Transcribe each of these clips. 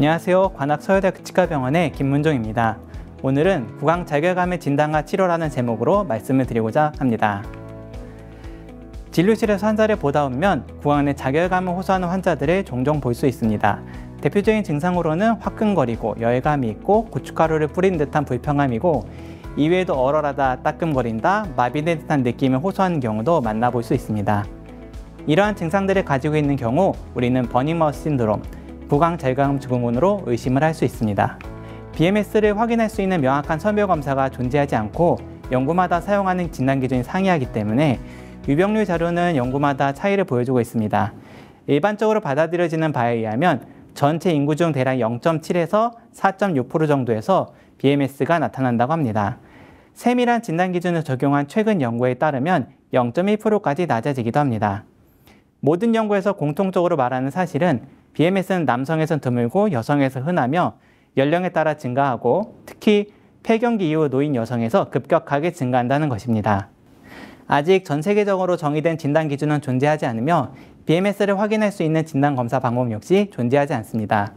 안녕하세요. 관악서울대학교 치과병원의 김문종입니다. 오늘은 구강 자결감의 진단과 치료라는 제목으로 말씀을 드리고자 합니다. 진료실에서 환자를 보다 보면 구강 내 자결감을 호소하는 환자들을 종종 볼 수 있습니다. 대표적인 증상으로는 화끈거리고 열감이 있고 고춧가루를 뿌린 듯한 불편감이고 이외에도 얼얼하다, 따끔거린다, 마비된 듯한 느낌을 호소하는 경우도 만나볼 수 있습니다. 이러한 증상들을 가지고 있는 경우 우리는 버닝마우스 신드롬, 구강 자결감 증후군으로 의심을 할 수 있습니다. BMS를 확인할 수 있는 명확한 선별 검사가 존재하지 않고 연구마다 사용하는 진단 기준이 상이하기 때문에 유병률 자료는 연구마다 차이를 보여주고 있습니다. 일반적으로 받아들여지는 바에 의하면 전체 인구 중 대략 0.7에서 4.6% 정도에서 BMS가 나타난다고 합니다. 세밀한 진단 기준을 적용한 최근 연구에 따르면 0.1%까지 낮아지기도 합니다. 모든 연구에서 공통적으로 말하는 사실은 BMS는 남성에선 드물고 여성에서 흔하며 연령에 따라 증가하고 특히 폐경기 이후 노인 여성에서 급격하게 증가한다는 것입니다. 아직 전 세계적으로 정의된 진단 기준은 존재하지 않으며 BMS를 확인할 수 있는 진단 검사 방법 역시 존재하지 않습니다.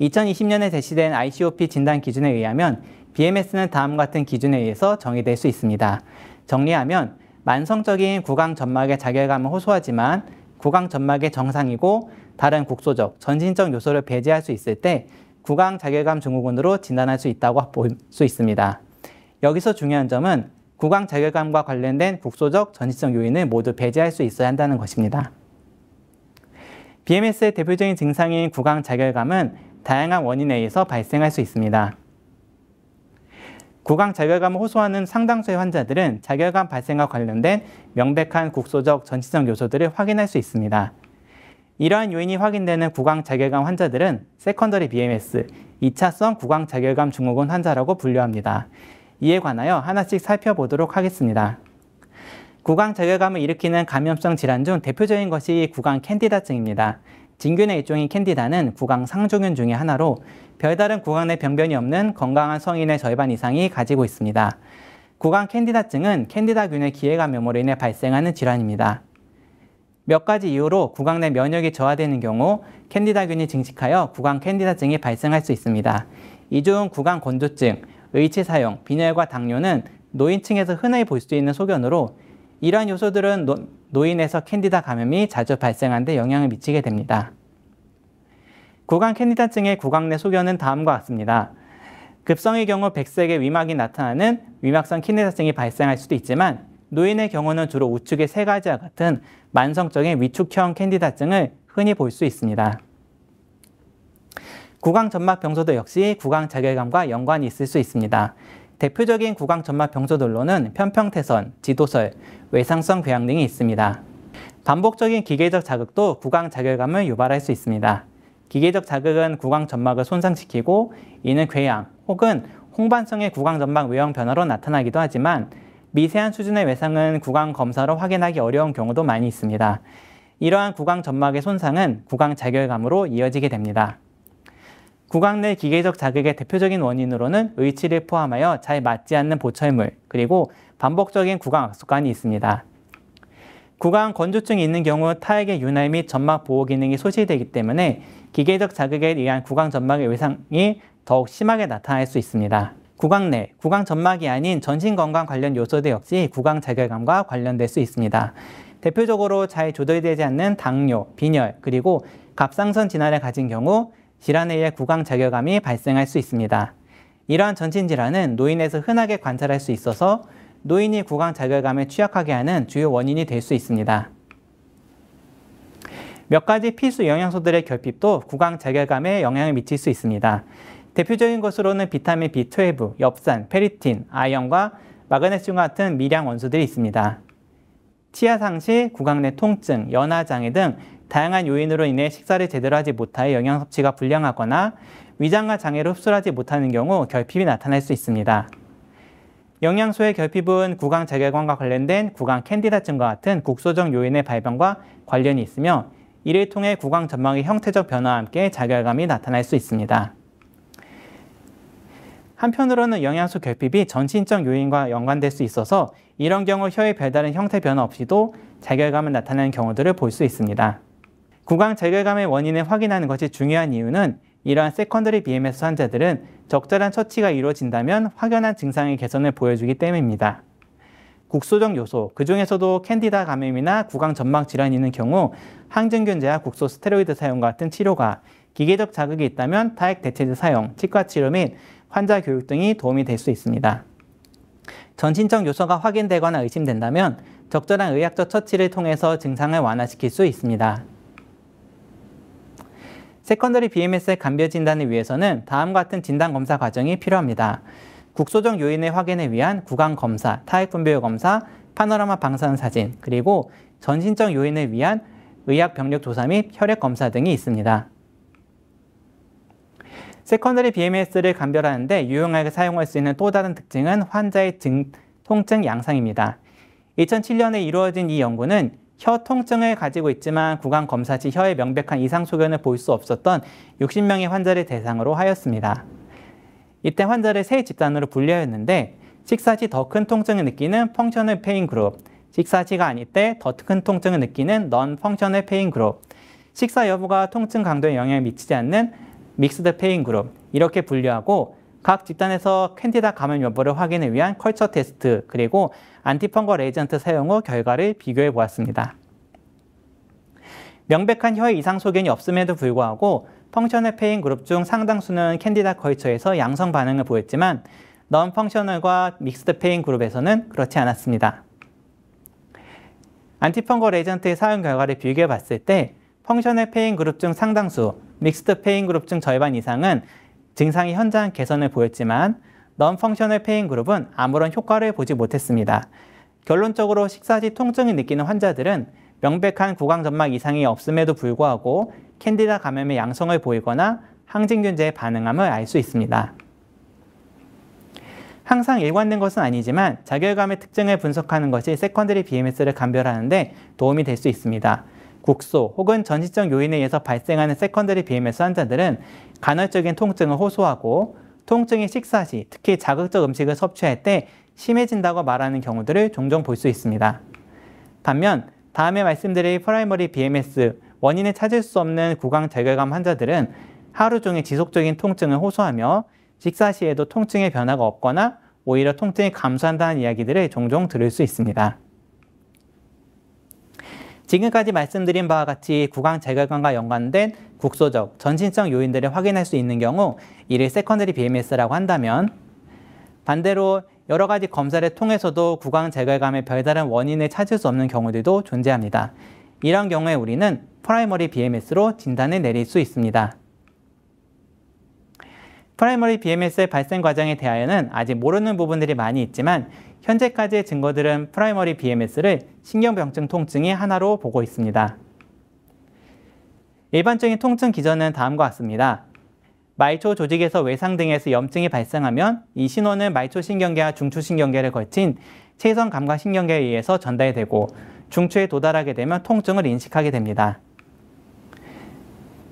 2020년에 제시된 ICOP 진단 기준에 의하면 BMS는 다음과 같은 기준에 의해서 정의될 수 있습니다. 정리하면 만성적인 구강 점막의 자결감을 호소하지만 구강 점막의 정상이고 다른 국소적, 전신적 요소를 배제할 수 있을 때 구강 자결감 증후군으로 진단할 수 있다고 볼 수 있습니다. 여기서 중요한 점은 구강 자결감과 관련된 국소적, 전신적 요인을 모두 배제할 수 있어야 한다는 것입니다. BMS의 대표적인 증상인 구강 자결감은 다양한 원인에 의해서 발생할 수 있습니다. 구강 자결감을 호소하는 상당수의 환자들은 자결감 발생과 관련된 명백한 국소적, 전신적 요소들을 확인할 수 있습니다. 이러한 요인이 확인되는 구강 자결감 환자들은 세컨더리 BMS, 2차성 구강 자결감 증후군 환자라고 분류합니다. 이에 관하여 하나씩 살펴보도록 하겠습니다. 구강 자결감을 일으키는 감염성 질환 중 대표적인 것이 구강 캔디다증입니다. 진균의 일종인 캔디다는 구강 상종균 중의 하나로 별다른 구강 내 병변이 없는 건강한 성인의 절반 이상이 가지고 있습니다. 구강 캔디다증은 캔디다균의 기회감염으로 인해 발생하는 질환입니다. 몇 가지 이유로 구강 내 면역이 저하되는 경우 캔디다균이 증식하여 구강 캔디다증이 발생할 수 있습니다. 이 중 구강 건조증, 의치 사용, 빈혈과 당뇨는 노인층에서 흔히 볼 수 있는 소견으로 이러한 요소들은 노인에서 캔디다 감염이 자주 발생하는 데 영향을 미치게 됩니다. 구강 캔디다증의 구강 내 소견은 다음과 같습니다. 급성의 경우 백색의 위막이 나타나는 위막성 캔디다증이 발생할 수도 있지만 노인의 경우는 주로 우측의 세 가지와 같은 만성적인 위축형 캔디다증을 흔히 볼 수 있습니다. 구강 점막 병소도 역시 구강 자결감과 연관이 있을 수 있습니다. 대표적인 구강 점막 병소들로는 편평태선, 지도설, 외상성 궤양 등이 있습니다. 반복적인 기계적 자극도 구강 자결감을 유발할 수 있습니다. 기계적 자극은 구강 점막을 손상시키고 이는 궤양 혹은 홍반성의 구강 점막 외형 변화로 나타나기도 하지만 미세한 수준의 외상은 구강 검사로 확인하기 어려운 경우도 많이 있습니다. 이러한 구강 점막의 손상은 구강 자결감으로 이어지게 됩니다. 구강 내 기계적 자극의 대표적인 원인으로는 의치를 포함하여 잘 맞지 않는 보철물, 그리고 반복적인 구강 악순환이 있습니다. 구강 건조증이 있는 경우 타액의 윤활 및 점막 보호 기능이 소실되기 때문에 기계적 자극에 의한 구강 점막의 외상이 더욱 심하게 나타날 수 있습니다. 구강 내, 구강 점막이 아닌 전신 건강 관련 요소들 역시 구강 자결감과 관련될 수 있습니다. 대표적으로 잘 조절되지 않는 당뇨, 빈혈, 그리고 갑상선 질환을 가진 경우 질환에 의해 구강 자결감이 발생할 수 있습니다. 이러한 전신 질환은 노인에서 흔하게 관찰할 수 있어서 노인이 구강 자결감에 취약하게 하는 주요 원인이 될 수 있습니다. 몇 가지 필수 영양소들의 결핍도 구강 자결감에 영향을 미칠 수 있습니다. 대표적인 것으로는 비타민 B12, 엽산, 페리틴, 아연과 마그네슘 같은 미량 원소들이 있습니다. 치아 상실, 구강 내 통증, 연화 장애 등 다양한 요인으로 인해 식사를 제대로 하지 못하여 영양 섭취가 불량하거나 위장과 장애로 흡수를 하지 못하는 경우 결핍이 나타날 수 있습니다. 영양소의 결핍은 구강 자결감과 관련된 구강 캔디다증과 같은 국소적 요인의 발병과 관련이 있으며 이를 통해 구강 점막의 형태적 변화와 함께 자결감이 나타날 수 있습니다. 한편으로는 영양소 결핍이 전신적 요인과 연관될 수 있어서 이런 경우 혀의 별다른 형태 변화 없이도 자결감을 나타내는 경우들을 볼 수 있습니다. 구강 자결감의 원인을 확인하는 것이 중요한 이유는 이러한 세컨더리 BMS 환자들은 적절한 처치가 이루어진다면 확연한 증상의 개선을 보여주기 때문입니다. 국소적 요소, 그중에서도 캔디다 감염이나 구강 점막 질환이 있는 경우 항증균제와 국소 스테로이드 사용과 같은 치료가, 기계적 자극이 있다면 타액 대체제 사용, 치과 치료 및 환자 교육 등이 도움이 될 수 있습니다. 전신적 요소가 확인되거나 의심된다면 적절한 의학적 처치를 통해서 증상을 완화시킬 수 있습니다. 세컨더리 BMS의 감별 진단을 위해서는 다음과 같은 진단 검사 과정이 필요합니다. 국소적 요인의 확인을 위한 구강 검사, 타액 분별 검사, 파노라마 방사선 사진, 그리고 전신적 요인을 위한 의학 병력 조사 및 혈액 검사 등이 있습니다. 세컨더리 BMS를 감별하는데 유용하게 사용할 수 있는 또 다른 특징은 환자의 통증 양상입니다. 2007년에 이루어진 이 연구는 혀 통증을 가지고 있지만 구강 검사 시 혀에 명백한 이상 소견을 볼 수 없었던 60명의 환자를 대상으로 하였습니다. 이때 환자를 세 집단으로 분류하였는데 식사 시 더 큰 통증을 느끼는 펑셔널 페인 그룹, 식사 시가 아닐 때 더 큰 통증을 느끼는 넌 펑셔널 페인 그룹, 식사 여부가 통증 강도에 영향을 미치지 않는 믹스드 페인 그룹, 이렇게 분류하고 각 집단에서 캔디다 감염 여부를 확인을 위한 컬처 테스트, 그리고 안티펑걸 에이전트 사용 후 결과를 비교해 보았습니다. 명백한 혀의 이상 소견이 없음에도 불구하고 펑셔널 페인 그룹 중 상당수는 캔디다 컬처에서 양성 반응을 보였지만 넌 펑셔널과 믹스드 페인 그룹에서는 그렇지 않았습니다. 안티펑걸 에이전트의 사용 결과를 비교해 봤을 때 펑셔널 페인 그룹 중 상당수, 믹스드 페인 그룹 중 절반 이상은 증상이 현저한 개선을 보였지만 넌 펑셔널 페인 그룹은 아무런 효과를 보지 못했습니다. 결론적으로 식사 시 통증을 느끼는 환자들은 명백한 구강 점막 이상이 없음에도 불구하고 캔디다 감염의 양성을 보이거나 항진균제에 반응함을 알 수 있습니다. 항상 일관된 것은 아니지만 자결감의 특징을 분석하는 것이 세컨더리 BMS를 감별하는 데 도움이 될 수 있습니다. 국소 혹은 전신적 요인에 의해서 발생하는 세컨더리 BMS 환자들은 간헐적인 통증을 호소하고 통증이 식사 시, 특히 자극적 음식을 섭취할 때 심해진다고 말하는 경우들을 종종 볼 수 있습니다. 반면 다음에 말씀드릴 프라이머리 BMS, 원인을 찾을 수 없는 구강 자결감 환자들은 하루 종일 지속적인 통증을 호소하며 식사 시에도 통증의 변화가 없거나 오히려 통증이 감소한다는 이야기들을 종종 들을 수 있습니다. 지금까지 말씀드린 바와 같이 구강 자결감과 연관된 국소적, 전신성 요인들을 확인할 수 있는 경우 이를 세컨더리 BMS라고 한다면, 반대로 여러 가지 검사를 통해서도 구강 자결감의 별다른 원인을 찾을 수 없는 경우들도 존재합니다. 이런 경우에 우리는 프라이머리 BMS로 진단을 내릴 수 있습니다. 프라이머리 BMS의 발생 과정에 대하여는 아직 모르는 부분들이 많이 있지만 현재까지의 증거들은 프라이머리 BMS를 신경병증 통증의 하나로 보고 있습니다. 일반적인 통증 기전은 다음과 같습니다. 말초 조직에서 외상 등에서 염증이 발생하면 이 신호는 말초신경계와 중추신경계를 거친 체선 감각신경계에 의해서 전달되고 중추에 도달하게 되면 통증을 인식하게 됩니다.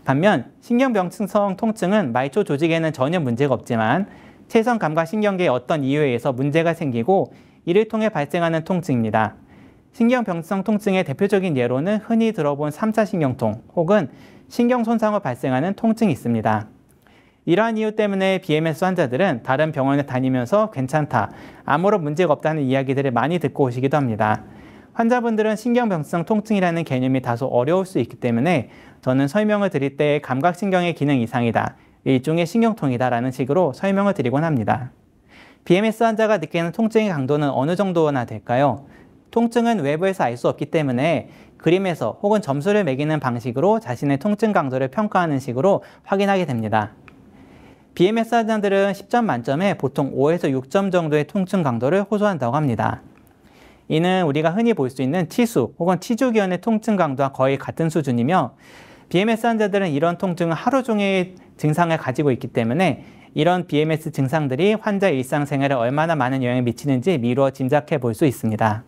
반면 신경병증성 통증은 말초 조직에는 전혀 문제가 없지만 체선 감각신경계에 어떤 이유에 의해서 문제가 생기고 이를 통해 발생하는 통증입니다. 신경병증성 통증의 대표적인 예로는 흔히 들어본 3차 신경통 혹은 신경손상으로 발생하는 통증이 있습니다. 이러한 이유 때문에 BMS 환자들은 다른 병원에 다니면서 괜찮다, 아무런 문제가 없다는 이야기들을 많이 듣고 오시기도 합니다. 환자분들은 신경병증성 통증이라는 개념이 다소 어려울 수 있기 때문에 저는 설명을 드릴 때 감각신경의 기능 이상이다, 일종의 신경통이다라는 식으로 설명을 드리곤 합니다. BMS 환자가 느끼는 통증의 강도는 어느 정도나 될까요? 통증은 외부에서 알 수 없기 때문에 그림에서 혹은 점수를 매기는 방식으로 자신의 통증 강도를 평가하는 식으로 확인하게 됩니다. BMS 환자들은 10점 만점에 보통 5에서 6점 정도의 통증 강도를 호소한다고 합니다. 이는 우리가 흔히 볼 수 있는 치수 혹은 치주기원의 통증 강도와 거의 같은 수준이며 BMS 환자들은 이런 통증은 하루 종일 증상을 가지고 있기 때문에 이런 BMS 증상들이 환자의 일상생활에 얼마나 많은 영향을 미치는지 미루어 짐작해 볼 수 있습니다.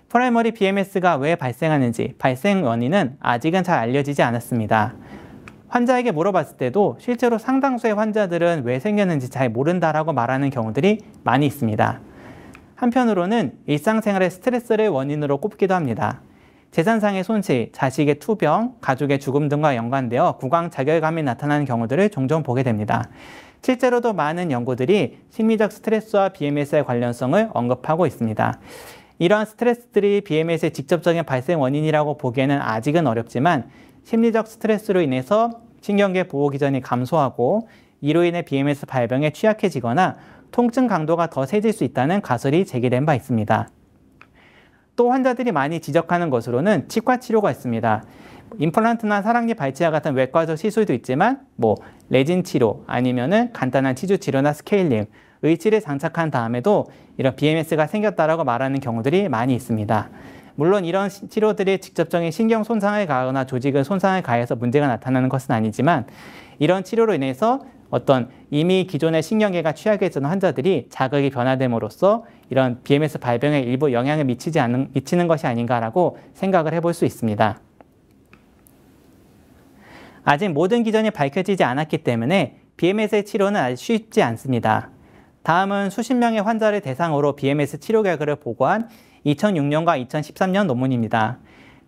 프라이머리 BMS가 왜 발생하는지 발생 원인은 아직은 잘 알려지지 않았습니다. 환자에게 물어봤을 때도 실제로 상당수의 환자들은 왜 생겼는지 잘 모른다라고 말하는 경우들이 많이 있습니다. 한편으로는 일상생활의 스트레스를 원인으로 꼽기도 합니다. 재산상의 손실, 자식의 투병, 가족의 죽음 등과 연관되어 구강자결감이 나타나는 경우들을 종종 보게 됩니다. 실제로도 많은 연구들이 심리적 스트레스와 BMS의 관련성을 언급하고 있습니다. 이러한 스트레스들이 BMS의 직접적인 발생 원인이라고 보기에는 아직은 어렵지만 심리적 스트레스로 인해서 신경계 보호 기전이 감소하고 이로 인해 BMS 발병에 취약해지거나 통증 강도가 더 세질 수 있다는 가설이 제기된 바 있습니다. 또 환자들이 많이 지적하는 것으로는 치과 치료가 있습니다. 임플란트나 사랑니 발치와 같은 외과적 시술도 있지만 레진 치료 아니면은 간단한 치주 치료나 스케일링, 의치를 장착한 다음에도 이런 BMS가 생겼다라고 말하는 경우들이 많이 있습니다. 물론 이런 치료들이 직접적인 신경 손상을 가하거나 조직을 손상을 가해서 문제가 나타나는 것은 아니지만 이런 치료로 인해서 어떤 이미 기존의 신경계가 취약해진 환자들이 자극이 변화됨으로써 이런 BMS 발병에 일부 영향을 미치는 것이 아닌가라고 생각을 해볼 수 있습니다. 아직 모든 기전이 밝혀지지 않았기 때문에 BMS의 치료는 아직 쉽지 않습니다. 다음은 수십 명의 환자를 대상으로 BMS 치료 결과를 보고한 2006년과 2013년 논문입니다.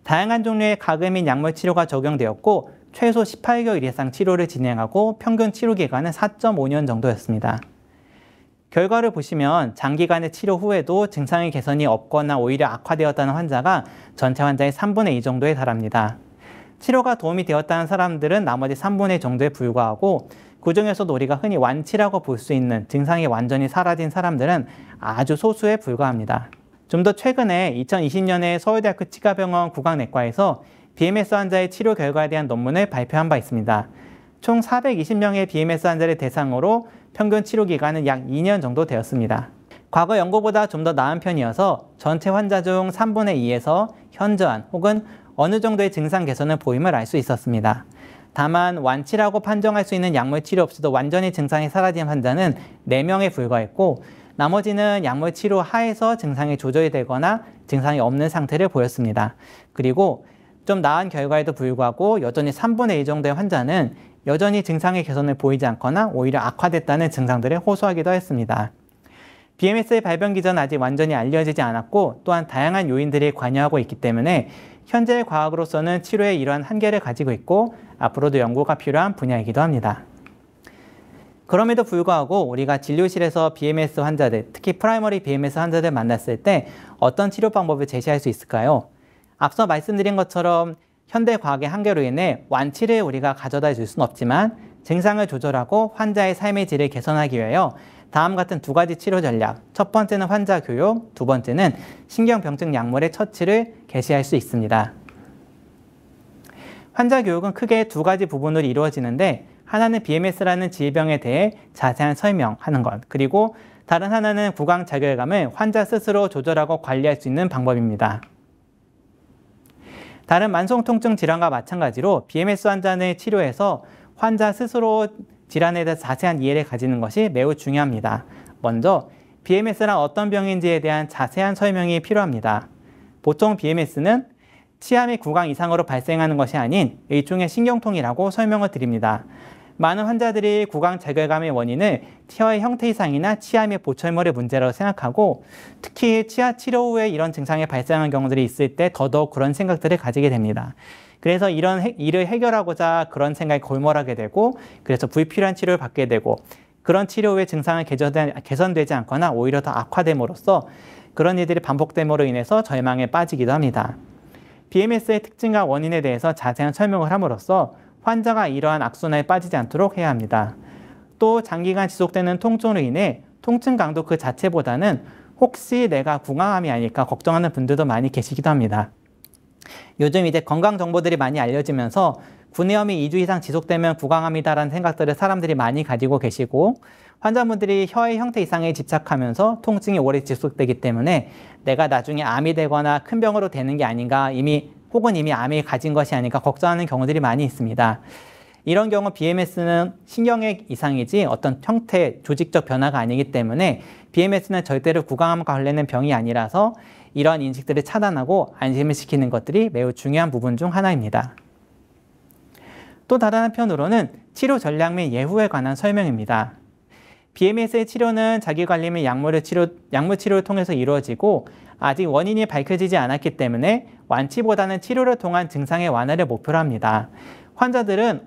다양한 종류의 가글 및 약물 치료가 적용되었고 최소 18개월 이상 치료를 진행하고 평균 치료 기간은 4.5년 정도였습니다. 결과를 보시면 장기간의 치료 후에도 증상의 개선이 없거나 오히려 악화되었다는 환자가 전체 환자의 3분의 2 정도에 달합니다. 치료가 도움이 되었다는 사람들은 나머지 3분의 1 정도에 불과하고 그중에서도 우리가 흔히 완치라고 볼 수 있는 증상이 완전히 사라진 사람들은 아주 소수에 불과합니다. 좀 더 최근에 2020년에 서울대학교 치과병원 구강내과에서 BMS 환자의 치료 결과에 대한 논문을 발표한 바 있습니다. 총 420명의 BMS 환자를 대상으로 평균 치료 기간은 약 2년 정도 되었습니다. 과거 연구보다 좀 더 나은 편이어서 전체 환자 중 3분의 2에서 현저한 혹은 어느 정도의 증상 개선을 보임을 알 수 있었습니다. 다만 완치라고 판정할 수 있는 약물 치료 없이도 완전히 증상이 사라진 환자는 4명에 불과했고 나머지는 약물 치료 하에서 증상이 조절이 되거나 증상이 없는 상태를 보였습니다. 그리고 좀 나은 결과에도 불구하고 여전히 3분의 2 정도의 환자는 여전히 증상의 개선을 보이지 않거나 오히려 악화됐다는 증상들을 호소하기도 했습니다. BMS의 발병 기전은 아직 완전히 알려지지 않았고 또한 다양한 요인들이 관여하고 있기 때문에 현재의 과학으로서는 치료에 이러한 한계를 가지고 있고 앞으로도 연구가 필요한 분야이기도 합니다. 그럼에도 불구하고 우리가 진료실에서 BMS 환자들, 특히 프라이머리 BMS 환자들 만났을 때 어떤 치료 방법을 제시할 수 있을까요? 앞서 말씀드린 것처럼 현대 과학의 한계로 인해 완치를 우리가 가져다 줄 수는 없지만 증상을 조절하고 환자의 삶의 질을 개선하기 위하여 다음 같은 2가지 치료 전략, 첫 번째는 환자 교육, 두 번째는 신경병증 약물의 처치를 개시할 수 있습니다. 환자 교육은 크게 2가지 부분으로 이루어지는데 하나는 BMS라는 질병에 대해 자세한 설명하는 것, 그리고 다른 하나는 구강자결감을 환자 스스로 조절하고 관리할 수 있는 방법입니다. 다른 만성통증 질환과 마찬가지로 BMS 환자의 치료에서 환자 스스로 질환에 대해 자세한 이해를 가지는 것이 매우 중요합니다. 먼저 BMS란 어떤 병인지에 대한 자세한 설명이 필요합니다. 보통 BMS는 치아 및 구강 이상으로 발생하는 것이 아닌 일종의 신경통이라고 설명을 드립니다. 많은 환자들이 구강자결감의 원인을 치아의 형태 이상이나 치아 및 보철물의 문제라고 생각하고 특히 치아 치료 후에 이런 증상이 발생하는 경우들이 있을 때 더더욱 그런 생각들을 가지게 됩니다. 그래서 이런 일을 해결하고자 그런 생각이 골몰하게 되고 그래서 불필요한 치료를 받게 되고 그런 치료 후에 증상이 개선되지 않거나 오히려 더 악화됨으로써 그런 일들이 반복됨으로 인해서 절망에 빠지기도 합니다. BMS의 특징과 원인에 대해서 자세한 설명을 함으로써 환자가 이러한 악순환에 빠지지 않도록 해야 합니다. 또 장기간 지속되는 통증으로 인해 통증 강도 그 자체보다는 혹시 내가 구강암이 아닐까 걱정하는 분들도 많이 계시기도 합니다. 요즘 이제 건강 정보들이 많이 알려지면서 구내염이 2주 이상 지속되면 구강암이다라는 생각들을 사람들이 많이 가지고 계시고 환자분들이 혀의 형태 이상에 집착하면서 통증이 오래 지속되기 때문에 내가 나중에 암이 되거나 큰 병으로 되는 게 아닌가 혹은 이미 암이 가진 것이 아닌가 걱정하는 경우들이 많이 있습니다. 이런 경우 BMS는 신경의 이상이지 어떤 형태, 조직적 변화가 아니기 때문에 BMS는 절대로 구강암과 관련된 병이 아니라서 이러한 인식들을 차단하고 안심을 시키는 것들이 매우 중요한 부분 중 하나입니다. 또 다른 한편으로는 치료 전략 및 예후에 관한 설명입니다. BMS의 치료는 자기관리 및 약물 치료를 통해서 이루어지고 아직 원인이 밝혀지지 않았기 때문에 완치보다는 치료를 통한 증상의 완화를 목표로 합니다. 환자들은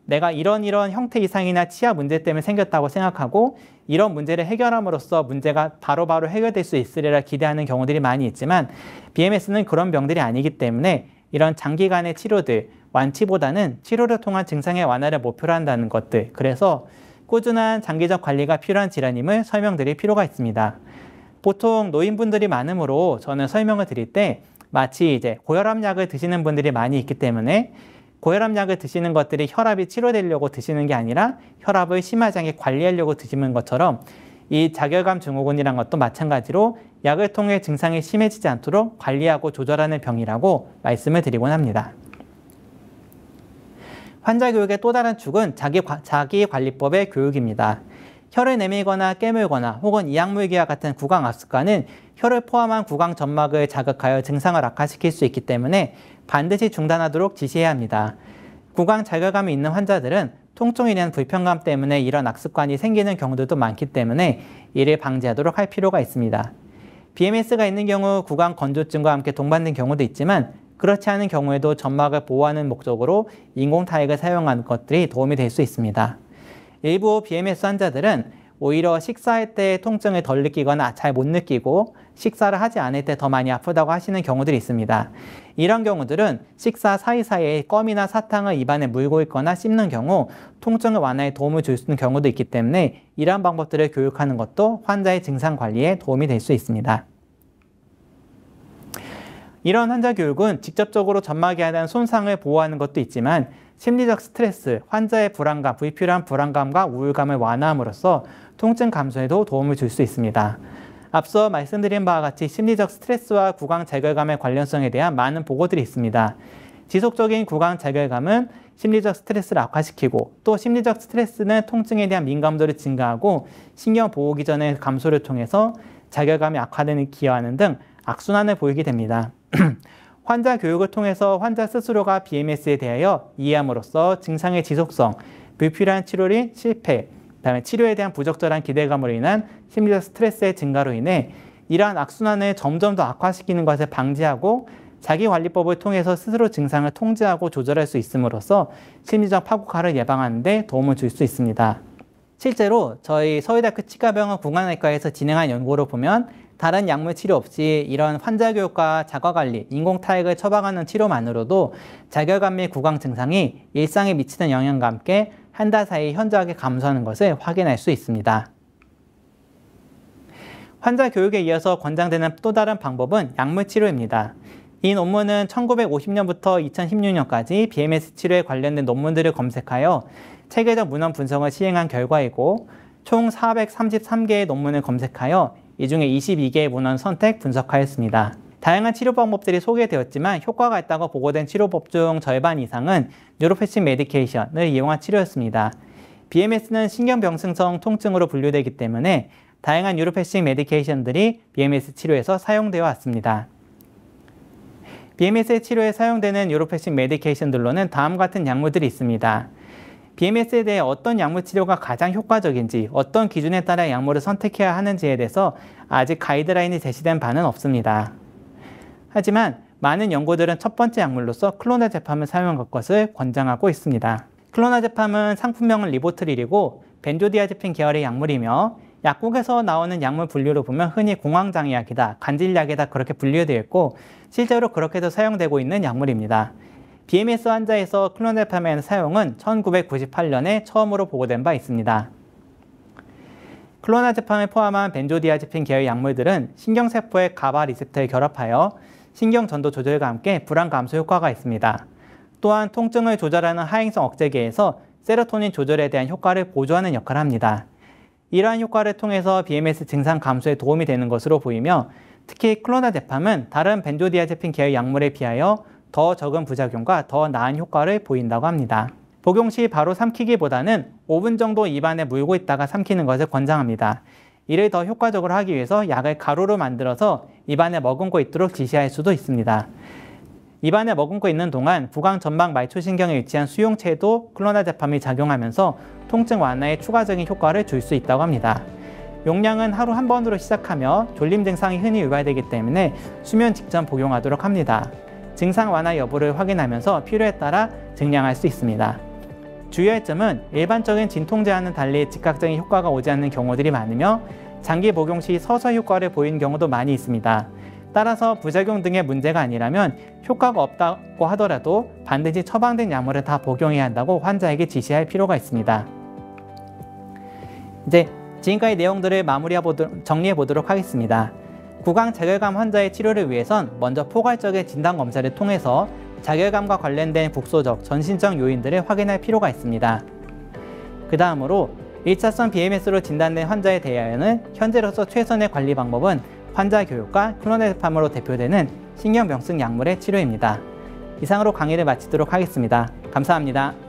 내가 이런 형태 이상이나 치아 문제 때문에 생겼다고 생각하고 이런 문제를 해결함으로써 문제가 바로바로 해결될 수 있으리라 기대하는 경우들이 많이 있지만 BMS는 그런 병들이 아니기 때문에 이런 장기간의 치료들, 완치보다는 치료를 통한 증상의 완화를 목표로 한다는 것들, 그래서 꾸준한 장기적 관리가 필요한 질환임을 설명드릴 필요가 있습니다. 보통 노인분들이 많으므로 저는 설명을 드릴 때 마치 고혈압약을 드시는 분들이 많이 있기 때문에 고혈압약을 드시는 것들이 혈압이 치료되려고 드시는 게 아니라 혈압을 심하지 않게 관리하려고 드시는 것처럼 이 자결감 증후군이란 것도 마찬가지로 약을 통해 증상이 심해지지 않도록 관리하고 조절하는 병이라고 말씀을 드리곤 합니다. 환자 교육의 또 다른 축은 자기관리법의 교육입니다. 혀를 내밀거나 깨물거나 혹은 이악물기와 같은 구강압습과는 혀를 포함한 구강 점막을 자극하여 증상을 악화시킬 수 있기 때문에 반드시 중단하도록 지시해야 합니다. 구강 자결감이 있는 환자들은 통증에 대한 불편감 때문에 이런 악습관이 생기는 경우들도 많기 때문에 이를 방지하도록 할 필요가 있습니다. BMS가 있는 경우 구강 건조증과 함께 동반된 경우도 있지만 그렇지 않은 경우에도 점막을 보호하는 목적으로 인공타액을 사용하는 것들이 도움이 될 수 있습니다. 일부 BMS 환자들은 오히려 식사할 때 통증을 덜 느끼거나 잘 못 느끼고 식사를 하지 않을 때 더 많이 아프다고 하시는 경우들이 있습니다. 이런 경우들은 식사 사이사이에 껌이나 사탕을 입안에 물고 있거나 씹는 경우 통증을 완화에 도움을 줄 수 있는 경우도 있기 때문에 이러한 방법들을 교육하는 것도 환자의 증상 관리에 도움이 될 수 있습니다. 이런 환자 교육은 직접적으로 점막에 대한 손상을 보호하는 것도 있지만 심리적 스트레스, 환자의 불안감, 불필요한 불안감과 우울감을 완화함으로써 통증 감소에도 도움을 줄 수 있습니다. 앞서 말씀드린 바와 같이 심리적 스트레스와 구강 자결감의 관련성에 대한 많은 보고들이 있습니다. 지속적인 구강 자결감은 심리적 스트레스를 악화시키고 또 심리적 스트레스는 통증에 대한 민감도를 증가하고 신경 보호 기전의 감소를 통해서 자결감이 악화되는 기여하는 등 악순환을 보이게 됩니다. 환자 교육을 통해서 환자 스스로가 BMS에 대하여 이해함으로써 증상의 지속성, 불필요한 치료의 실패, 그다음에 치료에 대한 부적절한 기대감으로 인한 심리적 스트레스의 증가로 인해 이러한 악순환을 점점 더 악화시키는 것을 방지하고 자기관리법을 통해서 스스로 증상을 통제하고 조절할 수 있음으로써 심리적 파국화를 예방하는 데 도움을 줄 수 있습니다. 실제로 저희 서울대학교 치과병원 구강내과에서 진행한 연구로 보면 다른 약물 치료 없이 이런 환자 교육과 자가관리, 인공타액을 처방하는 치료만으로도 자결감 및 구강 증상이 일상에 미치는 영향과 함께 한 달 사이 현저하게 감소하는 것을 확인할 수 있습니다. 환자 교육에 이어서 권장되는 또 다른 방법은 약물 치료입니다. 이 논문은 1950년부터 2016년까지 BMS 치료에 관련된 논문들을 검색하여 체계적 문헌 분석을 시행한 결과이고 총 433개의 논문을 검색하여 이 중에 22개의 문헌 선택 분석하였습니다. 다양한 치료 방법들이 소개되었지만 효과가 있다고 보고된 치료법 중 절반 이상은 뉴로패식 메디케이션을 이용한 치료였습니다. BMS는 신경병증성 통증으로 분류되기 때문에 다양한 뉴로패식 메디케이션들이 BMS 치료에서 사용되어 왔습니다. BMS 치료에 사용되는 뉴로패식 메디케이션들로는 다음과 같은 약물들이 있습니다. BMS에 대해 어떤 약물 치료가 가장 효과적인지, 어떤 기준에 따라 약물을 선택해야 하는지에 대해서 아직 가이드라인이 제시된 바는 없습니다. 하지만 많은 연구들은 첫 번째 약물로서 클로나제팜을 사용한 것을 권장하고 있습니다. 클로나제팜은 상품명은 리보트릴이고 벤조디아제핀 계열의 약물이며 약국에서 나오는 약물 분류로 보면 흔히 공황장애약이다, 간질약이다 그렇게 분류되어 있고 실제로 그렇게도 사용되고 있는 약물입니다. BMS 환자에서 클로나제팜의 사용은 1998년에 처음으로 보고된 바 있습니다. 클로나제팜을 포함한 벤조디아제핀 계열 약물들은 신경세포의 가바 리셉터에 결합하여 신경전도 조절과 함께 불안 감소 효과가 있습니다. 또한 통증을 조절하는 하행성 억제계에서 세로토닌 조절에 대한 효과를 보조하는 역할을 합니다. 이러한 효과를 통해서 BMS 증상 감소에 도움이 되는 것으로 보이며 특히 클로나제팜은 다른 벤조디아제핀 계열 약물에 비하여 더 적은 부작용과 더 나은 효과를 보인다고 합니다. 복용 시 바로 삼키기보다는 5분 정도 입안에 물고 있다가 삼키는 것을 권장합니다. 이를 더 효과적으로 하기 위해서 약을 가루로 만들어서 입안에 머금고 있도록 지시할 수도 있습니다. 입안에 머금고 있는 동안 구강 전방 말초신경에 위치한 수용체에도 클로나제팜이 작용하면서 통증 완화에 추가적인 효과를 줄 수 있다고 합니다. 용량은 하루 한 번으로 시작하며 졸림 증상이 흔히 유발되기 때문에 수면 직전 복용하도록 합니다. 증상 완화 여부를 확인하면서 필요에 따라 증량할 수 있습니다. 주의할 점은 일반적인 진통제와는 달리 즉각적인 효과가 오지 않는 경우들이 많으며 장기 복용 시 서서히 효과를 보이는 경우도 많이 있습니다. 따라서 부작용 등의 문제가 아니라면 효과가 없다고 하더라도 반드시 처방된 약물을 다 복용해야 한다고 환자에게 지시할 필요가 있습니다. 이제 지금까지 내용들을 정리해 보도록 하겠습니다. 구강 자결감 환자의 치료를 위해선 먼저 포괄적인 진단검사를 통해서 자결감과 관련된 국소적, 전신적 요인들을 확인할 필요가 있습니다. 그 다음으로 1차성 BMS로 진단된 환자에 대하여는 현재로서 최선의 관리 방법은 환자 교육과 클로나제팜으로 대표되는 신경병증 약물의 치료입니다. 이상으로 강의를 마치도록 하겠습니다. 감사합니다.